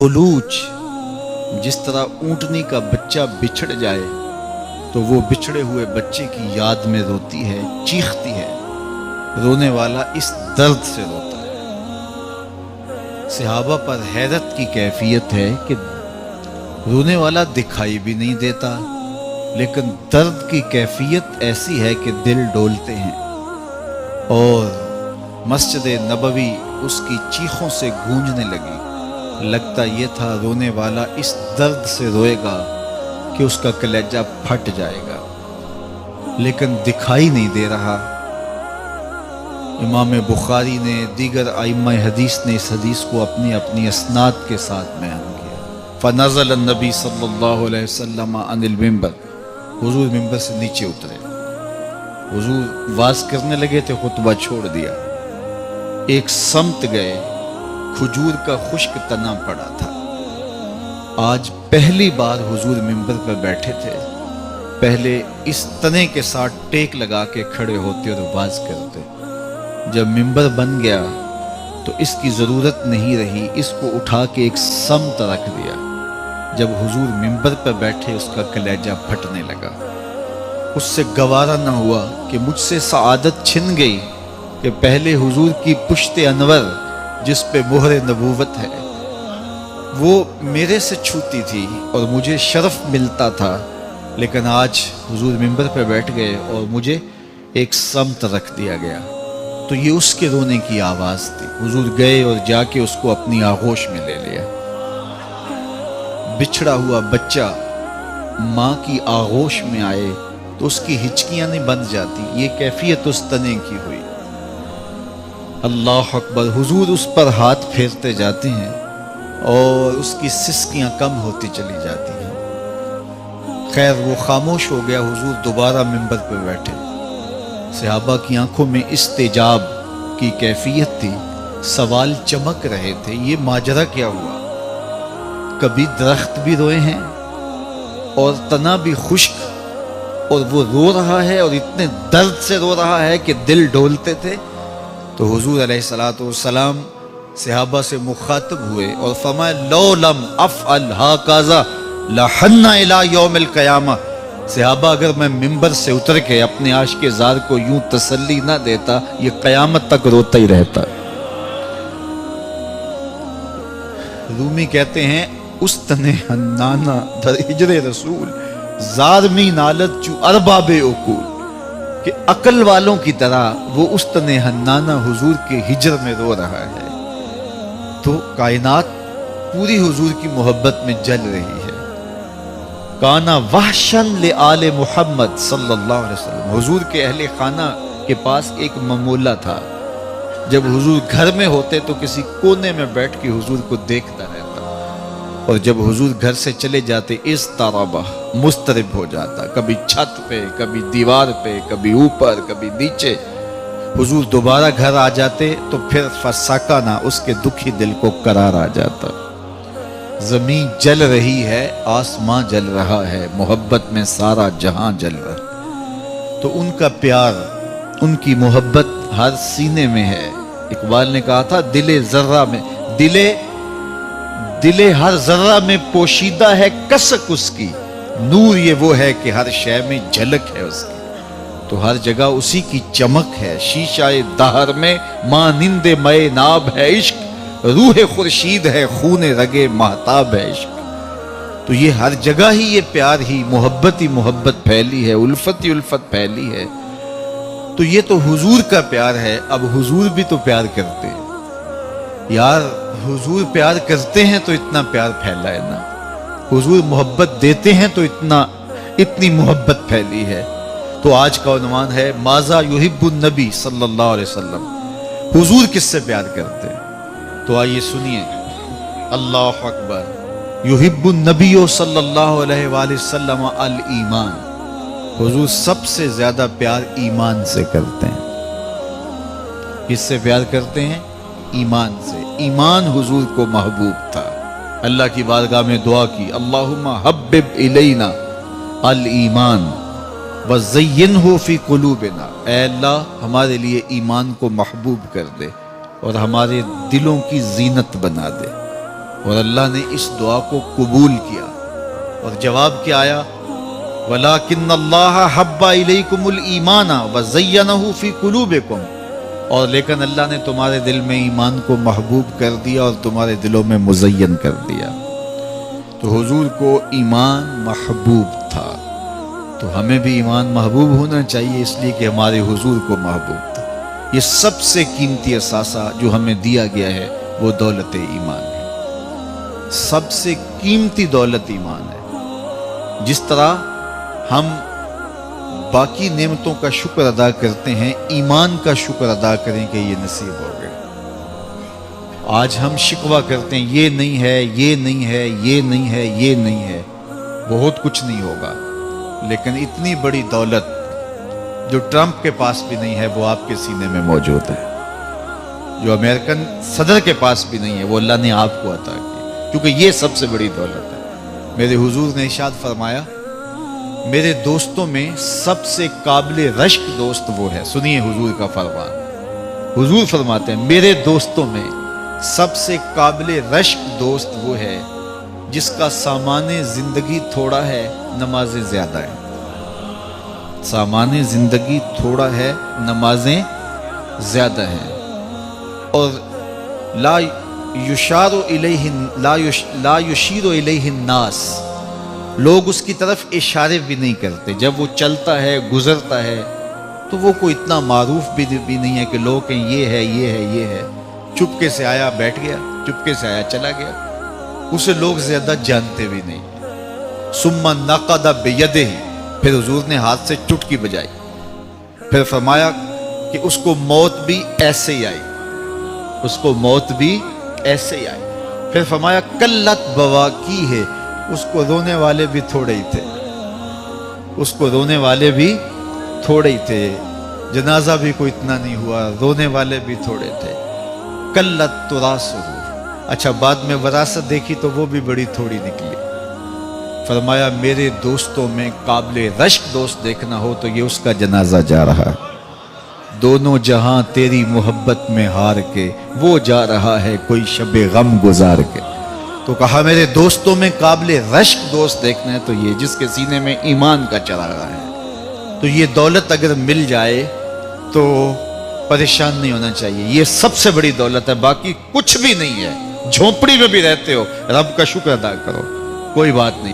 उलूज जिस तरह ऊंटनी का बच्चा बिछड़ जाए तो वो बिछड़े हुए बच्चे की याद में रोती है, चीखती है। रोने वाला इस दर्द से रोता है। सहाबा पर हैरत की कैफियत है कि रोने वाला दिखाई भी नहीं देता, लेकिन दर्द की कैफियत ऐसी है कि दिल डोलते हैं। और मस्जिद नबवी उसकी चीखों से गूंजने लगी। लगता ये था रोने वाला इस दर्द से रोएगा कि उसका कलेजा फट जाएगा, लेकिन दिखाई नहीं दे रहा। इमाम बुखारी ने, दीगर आइम्मा हदीस ने इस हदीस को अपनी अपनी असनाद के साथ बयान किया। फ़नज़ल नबी सल्लल्लाहु अलैहि वसल्लम अनिल मिंबर, हुजूर मिंबर से नीचे उतरे। हुजूर वाज करने लगे थे, खुतबा छोड़ दिया। एक समत गए, खजूर का खुश्क तना पड़ा था। आज पहली बार हुजूर मिंबर पर बैठे थे। पहले इस तने के साथ टेक लगा के खड़े होते और वाज करते। जब मिंबर बन गया तो इसकी ज़रूरत नहीं रही, इसको उठा के एक समत रख दिया। जब हुजूर मिंबर पर बैठे उसका कलेजा फटने लगा। उससे गवारा न हुआ कि मुझसे सआदत छिन गई कि पहले हुजूर की पुश्ते अनवर जिस पे मोहर नबूवत है वो मेरे से छूती थी और मुझे शर्फ मिलता था, लेकिन आज हुजूर मिंबर पे बैठ गए और मुझे एक समत रख दिया गया। तो ये उसके रोने की आवाज़ थी। हुजूर गए और जाके उसको अपनी आगोश में ले लिया। बिछड़ा हुआ बच्चा माँ की आगोश में आए तो उसकी हिचकियाँ नहीं बंद जाती। ये कैफियत उस तने की हुई। अल्लाह अकबर। हुजूर उस पर हाथ फेरते जाते हैं और उसकी सिसकियां कम होती चली जाती हैं। खैर वो खामोश हो गया। हुजूर दोबारा मिंबर पर बैठे। सहाबा की आंखों में इस्तेजाब की कैफियत थी। सवाल चमक रहे थे, ये माजरा क्या हुआ? कभी दरख्त भी रोए हैं और तना भी खुश्क, और वो रो रहा है और इतने दर्द से रो रहा है कि दिल डोलते थे। तो हुजूर अलैहिस्सलातु वस्सलाम सहाबा से मुखातब हुए और फरमाए, लो लम अफ़अल हाकाज़ा लहन्ना इला यौमिल क़यामा। सहाबा, अगर मैं मिंबर से उतर के अपने आशिक़ ज़ार को यूं तसल्ली ना देता, ये क़यामत तक रोता ही रहता। रूमी कहते हैं, उस तने हन्नाना दर हिजरे रसूल ज़ारमी नालत चू अरबाबे उकूल, कि अकल वालों की तरह वो उस तने हन्नाना हुजूर के हिजर में रो रहा है। तो कायनात पूरी हुजूर की मोहब्बत में जल रही है। काना वहशन ले आले मुहम्मद सल्लल्लाहु अलैहि वसल्लम। हुजूर के अहले खाना के पास एक ममूला था। जब हुजूर घर में होते तो किसी कोने में बैठ के हुजूर को देखता रहता, और जब हुजूर घर से चले जाते इस ताराबा मुस्तरिब हो जाता। कभी छत पे, कभी दीवार पे, कभी ऊपर, कभी नीचे। हुजूर दोबारा घर आ जाते तो फिर फसाका ना, उसके दुखी दिल को करार आ जाता। जमीन जल रही है, आसमां जल रहा है, मोहब्बत में सारा जहां जल रहा। तो उनका प्यार, उनकी मोहब्बत हर सीने में है। इकबाल ने कहा था, दिले जर्रा में, दिले हर जर्रा में पोशीदा है कसक उसकी। नूर ये वो है कि हर शय में झलक है उसकी। तो हर जगह उसी की चमक है। शीशाए दहर में मानिंदे मए नाब है इश्क, रूह खुर्शीद है खूने रगे महताब है इश्क। तो ये हर जगह ही ये प्यार ही मोहब्बत फैली है, उल्फत ही उल्फत फैली है। तो ये तो हुजूर का प्यार है। अब हुजूर भी तो प्यार करते हैं यार। हुजूर प्यार करते हैं तो इतना प्यार फैला है ना। हुजूर मोहब्बत देते हैं तो इतनी मोहब्बत फैली है। तो आज का उन्वान है, माज़ा युहिब्बुन नबी सल्लल्लाहु अलैहि वसल्लम। हुजूर किससे प्यार करते हैं? तो आइए सुनिए। अल्लाह अकबर। युहिब्बुन नबी सल्लल्लाहु अलैहि वसल्लम अल ईमान। हुजूर सबसे ज्यादा प्यार ईमान से करते हैं। किससे प्यार करते हैं? ईमान से। ईमान हुजूर को महबूब था। अल्लाह की बारगाह में दुआ की, अल्लाहुम्मा हब्बिब इलैना अल ईमान वज़य्यिनहु फी कुलूबिना। ऐ अल्लाह, हमारे लिए ईमान को महबूब कर दे और हमारे दिलों की जीनत बना दे। اور اللہ نے اس دعا کو قبول کیا، اور جواب کیا آیا؟ وَلَٰكِنَّ اللَّهَ حَبَّ إِلَيْكُمُ الْإِيمَانَ وَزَيَّنَهُ فِي قُلُوبِكُمْ، اور لیکن اللہ نے تمہارے دل میں ایمان کو محبوب کر دیا اور تمہارے دلوں میں مزین کر دیا۔ تو حضور کو ایمان محبوب تھا، تو ہمیں بھی ایمان محبوب ہونا چاہیے، اس لیے کہ ہمارے حضور کو محبوب تھا۔ یہ سب سے قیمتی اثاثہ جو ہمیں دیا گیا ہے وہ دولت ایمان ہے، سب سے قیمتی دولت ایمان ہے۔ جس طرح ہم باقی نعمتوں کا شکر ادا کرتے ہیں، ایمان کا شکر ادا کریں کہ یہ نصیب ہو گئے۔ آج ہم شکوہ کرتے ہیں یہ نہیں ہے، یہ نہیں ہے، یہ نہیں ہے، یہ نہیں ہے، بہت کچھ نہیں ہوگا، لیکن اتنی بڑی دولت جو ٹرمپ کے پاس بھی نہیں ہے وہ آپ کے سینے میں موجود ہے، جو امریکن صدر کے پاس بھی نہیں ہے وہ اللہ نے آپ کو عطا کی، کیونکہ یہ سب سے بڑی دولت ہے۔ میرے حضور نے ارشاد فرمایا، میرے دوستوں میں سب سے قابل رشک دوست وہ ہے۔ سنیے حضور کا فرمان، حضور فرماتے ہیں میرے دوستوں میں سب سے قابل رشک دوست وہ ہے جس کا سامان زندگی تھوڑا ہے، نمازیں زیادہ ہیں۔ سامان زندگی تھوڑا ہے، نمازیں زیادہ ہیں، اور لا یشیر الیہ الناس، لوگ اس کی طرف اشارے بھی نہیں کرتے، جب وہ چلتا ہے گزرتا ہے تو وہ کوئی اتنا معروف بھی نہیں ہے کہ لوگ کہیں یہ ہے یہ ہے یہ ہے، چپکے سے آیا بیٹھ گیا، چپکے سے آیا چلا گیا، اسے لوگ زیادہ جانتے بھی نہیں۔ ثم نقد بیدہ، پھر حضور نے ہاتھ سے چٹکی بجائی، پھر فرمایا کہ اس کو موت بھی ایسے ہی آئی، اس کو موت بھی ایسے ہی آئی، پھر فرمایا قلت بواکی ہے، اس کو رونے والے بھی تھوڑے ہی تھے، اس کو رونے والے بھی تھوڑے ہی تھے، جنازہ بھی کوئی اتنا نہیں ہوا، رونے والے بھی تھوڑے تھے۔ قلت تراثہ، اچھا بعد میں وراثت دیکھی تو وہ بھی بڑی تھوڑی نکلی۔ فرمایا میرے دوستوں میں قابل رشک دوست دیکھنا ہو تو یہ اس کا جنازہ جا رہا ہے، دونوں جہاں تیری محبت میں ہار کے، وہ جا رہا ہے کوئی شب غم گزار کے۔ تو کہا میرے دوستوں میں قابل رشک دوست دیکھنا ہے تو یہ جس کے سینے میں ایمان کا چراغا ہے۔ تو یہ دولت اگر مل جائے تو پریشان نہیں ہونا چاہیے، یہ سب سے بڑی دولت ہے، باقی کچھ بھی نہیں ہے۔ جھونپڑی میں بھی رہتے ہو، رب کا شکر ادا کرو، کوئی بات نہیں۔